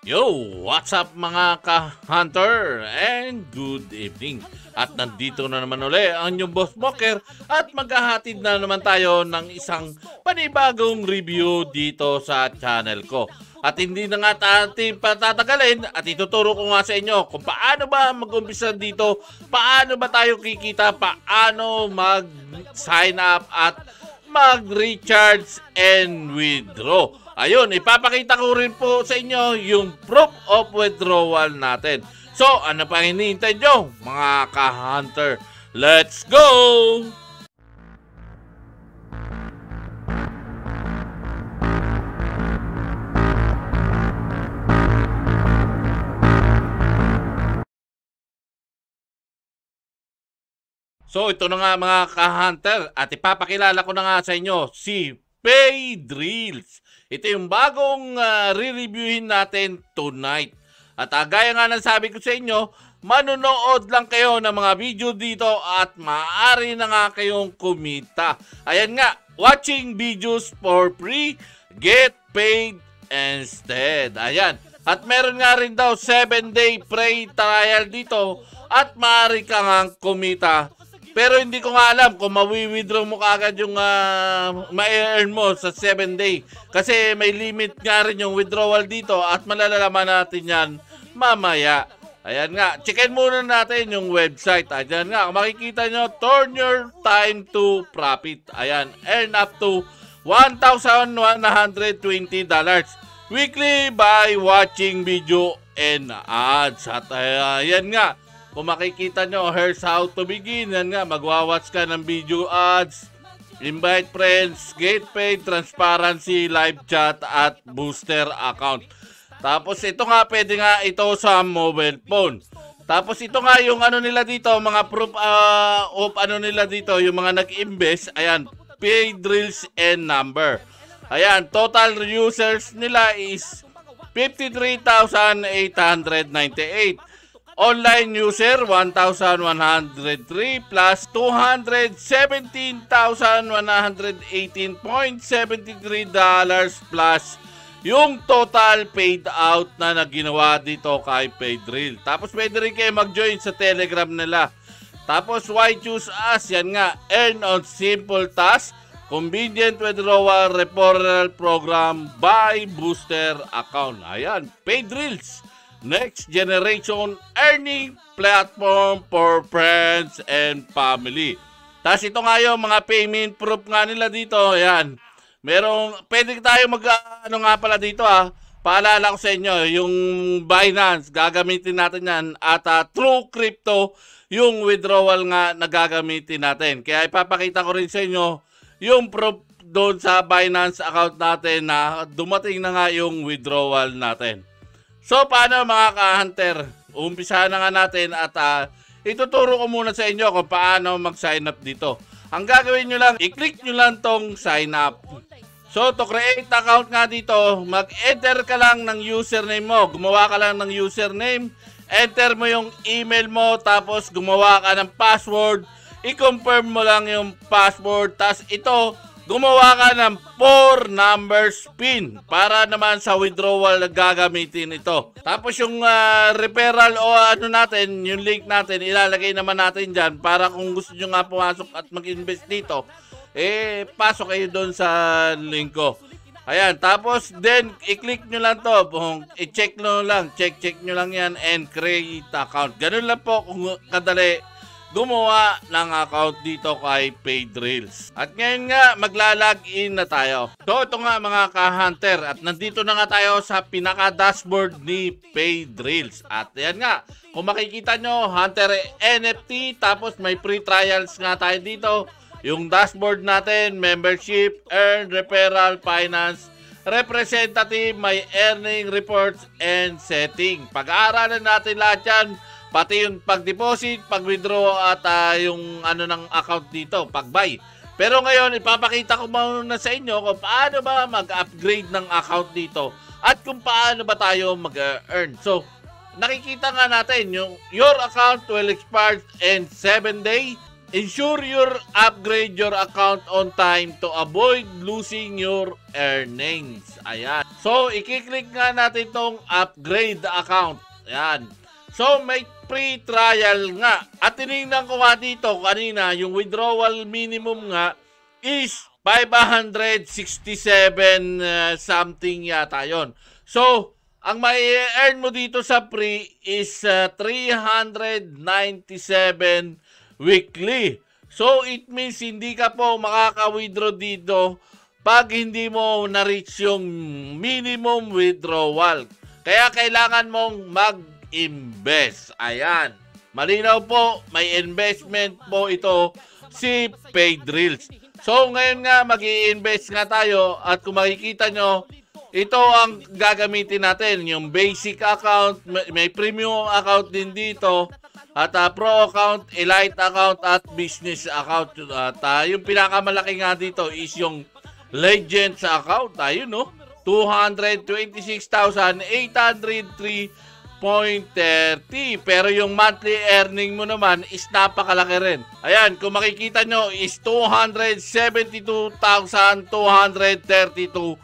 Yo! What's up mga ka-hunter? And good evening. At nandito na naman uli ang inyong Boss Smoker at maghahatid na naman tayo ng isang panibagong review dito sa channel ko. At hindi na nga ating patatagalin at ituturo ko nga sa inyo kung paano ba mag-umpisa dito, paano ba tayo kikita, paano mag-sign up at mag-recharge and withdraw. Ayun, ipapakita ko rin po sa inyo yung proof of withdrawal natin. So, ano pa hinihintay nyo, mga ka-hunter? Let's go! So, ito na nga mga ka-hunter at ipapakilala ko na nga sa inyo si Paydrills. Ito yung bagong re-reviewin natin tonight. At gaya nga ng sabi ko sa inyo, manonood lang kayo ng mga video dito at maaari na nga kayong kumita. Ayan nga, watching videos for free, get paid instead. Ayan. At meron nga rin daw 7-day free trial dito at maaari ka nga kumita. Pero hindi ko nga alam kung mawi-withdraw mo kaagad yung ma-earn mo sa 7-day. Kasi may limit nga rin yung withdrawal dito at malalaman natin yan mamaya. Ayan nga, checkin muna natin yung website. Ayan nga, makikita nyo, turn your time to profit. Ayan, earn up to $1,120 weekly by watching video and ads. At ayan nga, kung makikita nyo, here's how to begin. Yan nga, magwawatch ka ng video ads, invite friends, get paid, transparency, live chat, at booster account. Tapos ito nga, pwede nga ito sa mobile phone. Tapos ito nga yung ano nila dito, mga proof of ano nila dito, yung mga nag-invest. Ayan, Paydrills and number. Ayan, total users nila is 53,898. Online user, 1,103 plus $217,118.73 plus yung total paid out na naginawa dito kay Paydrill. Tapos pwede rin kayo mag-join sa Telegram nila. Tapos why choose us? Yan nga, earn on simple task, convenient withdrawal referral program by booster account. Ayan, Paydrills. Next generation earning platform for friends and family. Tapos ito nga yung mga payment proof nga nila dito. Ayan. Pwede tayo ano nga pala dito Paalala ko sa inyo, yung Binance, gagamitin natin yan. At True Crypto, yung withdrawal nga na gagamitin natin. Kaya ipapakita ko rin sa inyo yung proof doon sa Binance account natin na dumating na nga yung withdrawal natin. So, paano mga ka-hunter? Umpisa na nga natin at ituturo ko muna sa inyo kung paano mag-sign up dito. Ang gagawin nyo lang, i-click nyo lang tong sign up. So, to create account nga dito, mag-enter ka lang ng username mo. Gumawa ka lang ng username, enter mo yung email mo, tapos gumawa ka ng password, i-confirm mo lang yung password, tapos ito, gumawa ka ng 4 numbers PIN para naman sa withdrawal na gagamitin ito. Tapos yung referral o ano natin, yung link natin, ilalagay naman natin dyan para kung gusto nyo nga pumasok at mag-invest dito, pasok kayo doon sa link ko. Ayan, tapos then i-click nyo lang to, i-check nyo lang, check nyo lang yan and create account. Ganun lang po kung kadali gumawa ng account dito kay Paydrills. At ngayon nga, magla-login na tayo. So, ito nga mga ka-hunter. At nandito na nga tayo sa pinaka-dashboard ni Paydrills. At yan nga, kung makikita nyo, Hunter NFT, tapos may free trials nga tayo dito. Yung dashboard natin, membership, earn, referral, finance, representative, may earning reports, and setting. Pag-aaralan natin lahat yan. Pati yung pag-deposit, pag-withdraw at yung ano ng account dito, pag-buy. Pero ngayon, ipapakita ko muna sa inyo kung paano ba mag-upgrade ng account dito at kung paano ba tayo mag-earn. So, nakikita nga natin yung your account will expire in 7 days. Ensure your upgrade your account on time to avoid losing your earnings. Ayan. So, i-click nga natin tong upgrade account. Ayan. So, may free trial nga. At tinignan ko nga dito kanina, yung withdrawal minimum nga is 567 something yata yon. So, ang may earn mo dito sa free is 397 weekly. So, it means hindi ka po makaka-withdraw dito pag hindi mo na-reach yung minimum withdrawal. Kaya kailangan mong mag-invest. Ayan. Malinaw po, may investment po ito si Paydrills. So ngayon nga mag-i-invest nga tayo at kung makikita nyo, ito ang gagamitin natin. Yung basic account, may premium account din dito. At pro account, elite account at business account. At yung pinakamalaki nga dito is yung Legends account, ayun no, 226,803.30. Pero yung monthly earning mo naman is napakalaki rin. Ayan, kung makikita nyo is 272,232.02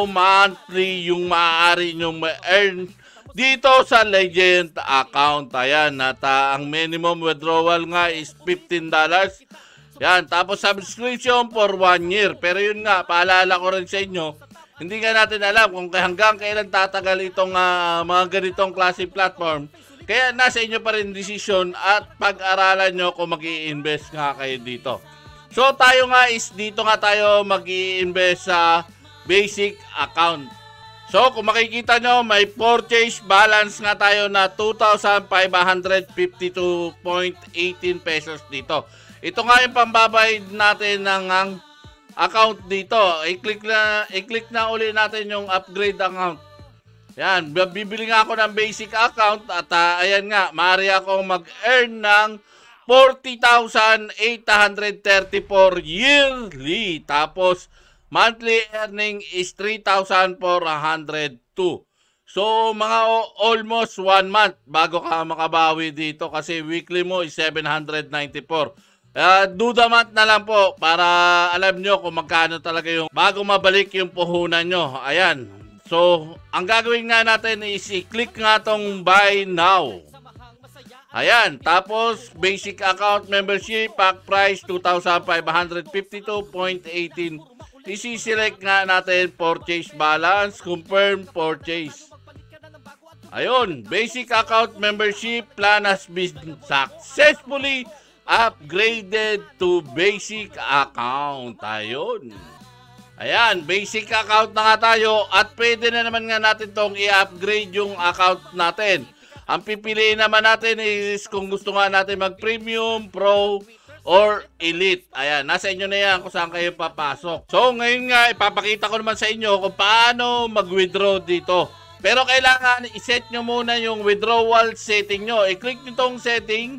monthly yung maaari nyong ma-earn dito sa Legend account. Ayan, at ang minimum withdrawal nga is $15. Yan, tapos subscription for 1 year. Pero yun nga, paalala ko rin sa inyo, hindi nga natin alam kung hanggang kailan tatagal itong mga ganitong klase platform. Kaya nasa inyo pa rin decision at pag-aralan nyo kung mag-i-invest nga kayo dito. So tayo nga is dito nga tayo mag-i-invest sa basic account. So kung makikita nyo, may purchase balance nga tayo na 2,552.18 pesos dito. Ito nga yung pambabayad natin ng account dito. I-click na uli natin yung upgrade account. Yan, bibili nga ako ng basic account at ayan nga, maaari akong mag-earn ng 40,834 yearly. Tapos, monthly earning is 3,402. So, mga almost 1 month bago ka makabawi dito kasi weekly mo is 794. Do the math na lang po para alam nyo kung magkano talaga yung bago mabalik yung puhunan nyo. Ayan. So, ang gagawin nga natin is i-click nga tong buy now. Ayan. Tapos, basic account membership, pack price, 2,552.18. Isi-select nga natin purchase balance, confirm purchase. Ayun. Basic account membership plan has been successfully upgraded to basic account. Ayun. Ayan, basic account na nga tayo at pwede na naman nga natin tong i-upgrade yung account natin. Ang pipiliin naman natin is kung gusto nga natin mag-premium, pro, or elite. Ayan, nasa inyo na yan kung saan kayo papasok. So, ngayon nga, ipapakita ko naman sa inyo kung paano mag-withdraw dito. Pero kailangan i-set nyo muna yung withdrawal setting nyo. I-click nyo tong setting.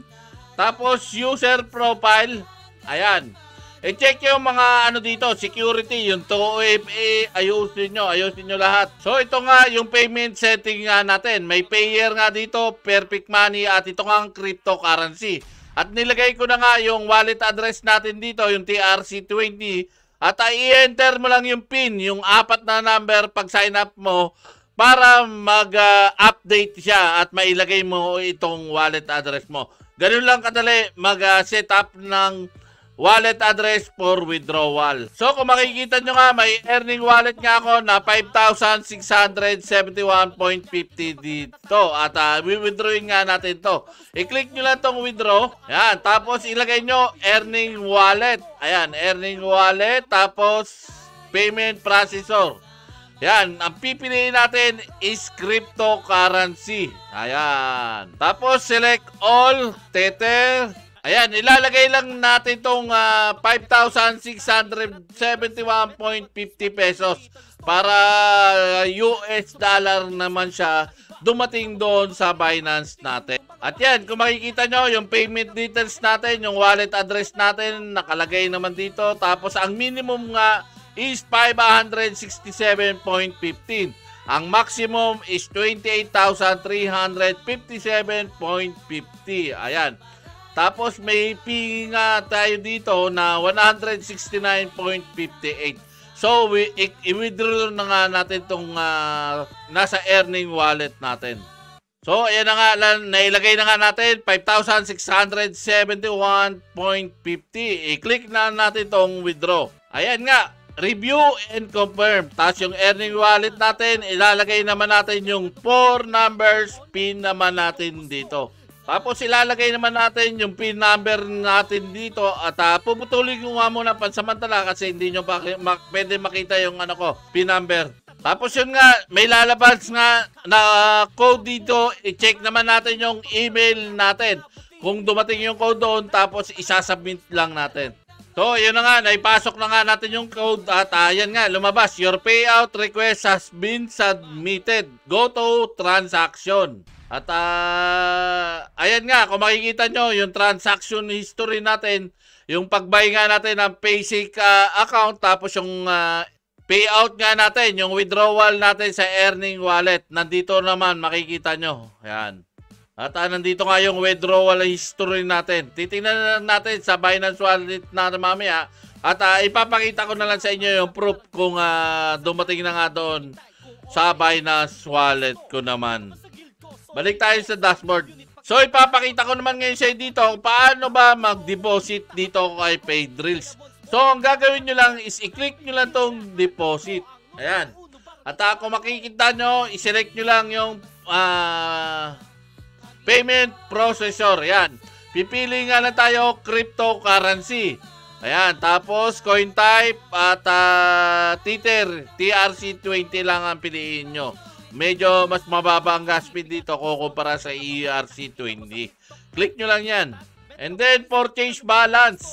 Tapos, user profile. Ayan. I-check yung mga dito, security, yung OFA, ayusin nyo lahat. So, ito nga yung payment setting nga natin. May payer nga dito, perfect money, at ito nga ang cryptocurrency. At nilagay ko na nga yung wallet address natin dito, yung TRC20. At i-enter mo lang yung PIN, yung 4 na number pag sign up mo, para mag-update siya at mailagay mo itong wallet address mo. Ganun lang kadali mag-set up ng wallet address for withdrawal. So kung makikita nyo nga, may earning wallet nga ako na 5,671.50 dito. At withdrawing nga natin to. I-click nyo lang tong withdraw. Ayan, tapos ilagay nyo earning wallet. Ayan, earning wallet. Tapos payment processor. Yan, ang pipiliin natin is cryptocurrency. Ayan. Tapos, select all, Tether. Ayan, ilalagay lang natin itong 5,671.50 pesos para US dollar naman siya dumating doon sa Binance natin. At yan, kung makikita nyo, yung payment details natin, yung wallet address natin, nakalagay naman dito. Tapos, ang minimum nga is 567.15. Ang maximum is 28,357.50. Ayan. Tapos may fee nga tayo dito na 169.58. So, i-withdraw na nga natin itong nasa earning wallet natin. So, ayan na nga, nailagay na nga natin, 5,671.50. I-click na natin itong withdraw. Ayan nga, review and confirm. Tapos yung earning wallet natin, ilalagay naman natin yung 4 numbers PIN naman natin dito. Tapos ilalagay naman natin yung PIN number natin dito at puputulin ko nga muna pansamantala kasi hindi nyo pwede makita yung PIN number. Tapos yun nga, may lalabas nga na code dito, i-check naman natin yung email natin. Kung dumating yung code doon, tapos isasubmit lang natin. So, yun na nga, naipasok na nga natin yung code at ayan nga, lumabas. Your payout request has been submitted. Go to transaction. At ayan nga, kung makikita nyo, yung transaction history natin, yung pag-buy nga natin ng basic account, tapos yung payout nga natin, yung withdrawal natin sa earning wallet, nandito naman makikita nyo. Ayan. At nandito nga yung withdrawal history natin. Titingnan natin sa Binance Wallet natin mamaya. At ipapakita ko na lang sa inyo yung proof kung dumating na nga doon sa Binance Wallet ko naman. Balik tayo sa dashboard. So, ipapakita ko naman ngayon sa dito kung paano ba mag-deposit dito kay PayDrills. So, ang gagawin nyo lang is i-click nyo lang tong deposit. Ayan. At kung makikita nyo, i-select nyo lang yung payment processor. Ayan. Pipili nga lang tayo cryptocurrency. Ayan. Tapos, coin type at Tether. TRC20 lang ang piliin nyo. Medyo mas mababa ang gas speed dito kukumpara sa ERC20. Click nyo lang yan. And then, purchase balance.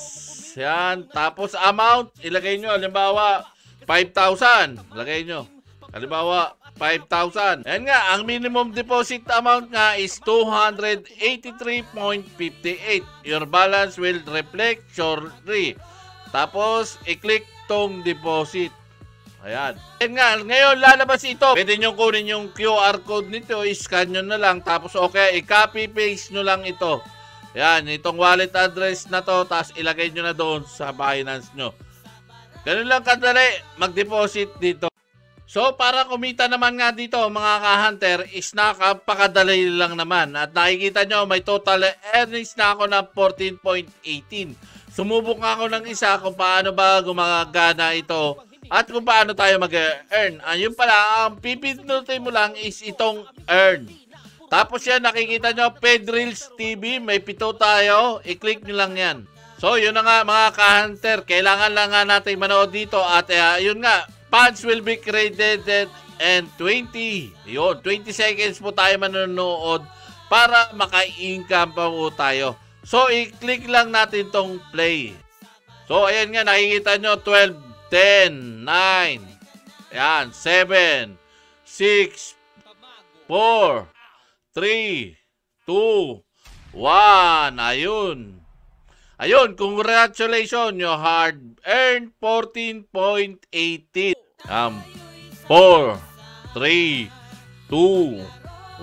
Yan. Tapos, amount. Ilagay nyo. Halimbawa, 5,000. Ilagay nyo. Halimbawa, 5,000. Yan nga. Ang minimum deposit amount nga is 283.58. Your balance will reflect shortly. Tapos, i-click tong deposit. Ayan. Ayan nga, ngayon lalabas ito. Pwede nyo kunin yung QR code nito, i-scan nyo na lang. Tapos okay, i-copy paste nyo lang ito. Ayan, itong wallet address na to, tapos ilagay nyo na doon sa Binance nyo. Ganun lang kadali, mag-deposit dito. So, para kumita naman nga dito, mga ka-hunter, is napakadali lang naman. At nakikita nyo, may total earnings na ako ng 14.18. Sumubok nga ako ng isa kung paano ba gumagana ito. At kung paano tayo mag-earn. Ayun pala, ang pipindutin mo lang is itong earn. Tapos yan, nakikita nyo, PayDrills TV, may 7 tayo. I-click nyo lang yan. So, yun na nga mga ka-hunter. Kailangan lang nga natin manood dito. At yun nga, funds will be credited and 20. Yun, 20 seconds po tayo manonood para maka-income pa po tayo. So, i-click lang natin tong play. So, ayan nga, nakikita nyo, 12, 10, 9, yan, 7, 6, 4, 3, 2, 1, ayun. Ayun, congratulations, you hard earned 14.18. 4, 3, 2,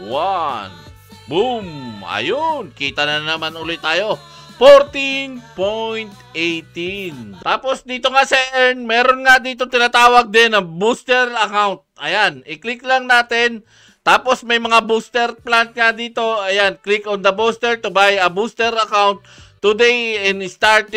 1, boom, ayun, kita na naman ulit tayo. 14.18. Tapos dito nga sa earn, meron nga dito tinatawag din na booster account. Ayan, i-click lang natin. Tapos may mga booster plan nga dito. Ayan, click on the booster to buy a booster account today and start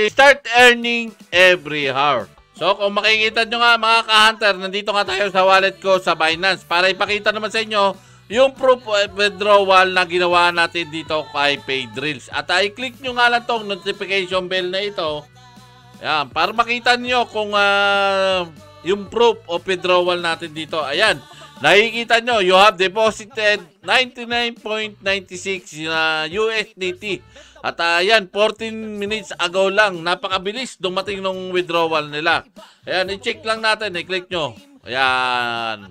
earning every hour. So kung makikita nyo nga mga ka-hunter, nandito nga tayo sa wallet ko sa Binance para ipakita naman sa inyo yung proof of withdrawal na ginawa natin dito kay PayDrills. At i-click nyo nga lang tong notification bell na ito. Ayan, para makita nyo kung yung proof of withdrawal natin dito. Ayan, nakikita nyo, you have deposited 99.96 USDT. At ayan, 14 minutes ago lang, napakabilis dumating ng withdrawal nila. Ayan, i-check lang natin, i-click nyo. Ayan.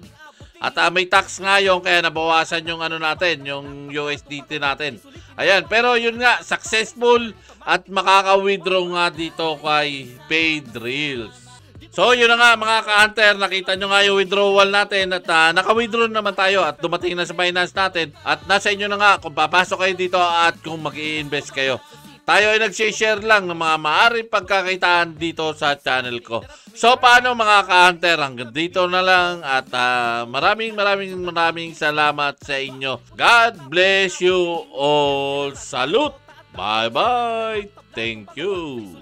At may tax nga yung kaya nabawasan yung natin, yung USDT natin. Ayan, pero yun nga, successful at makaka-withdraw nga dito kay PayDrills. So, yun na nga mga ka-hunter, nakita nyo nga yung withdrawal natin at naka-withdraw naman tayo at dumating na sa Binance natin. At nasa inyo na nga kung papasok kayo dito at kung mag-i-invest kayo. tayo ay nag-share lang ng mga maaaring pagkakitaan dito sa channel ko. So paano mga ka-hunter, hanggang dito na lang at maraming salamat sa inyo. God bless you all. Salute! Bye-bye! Thank you!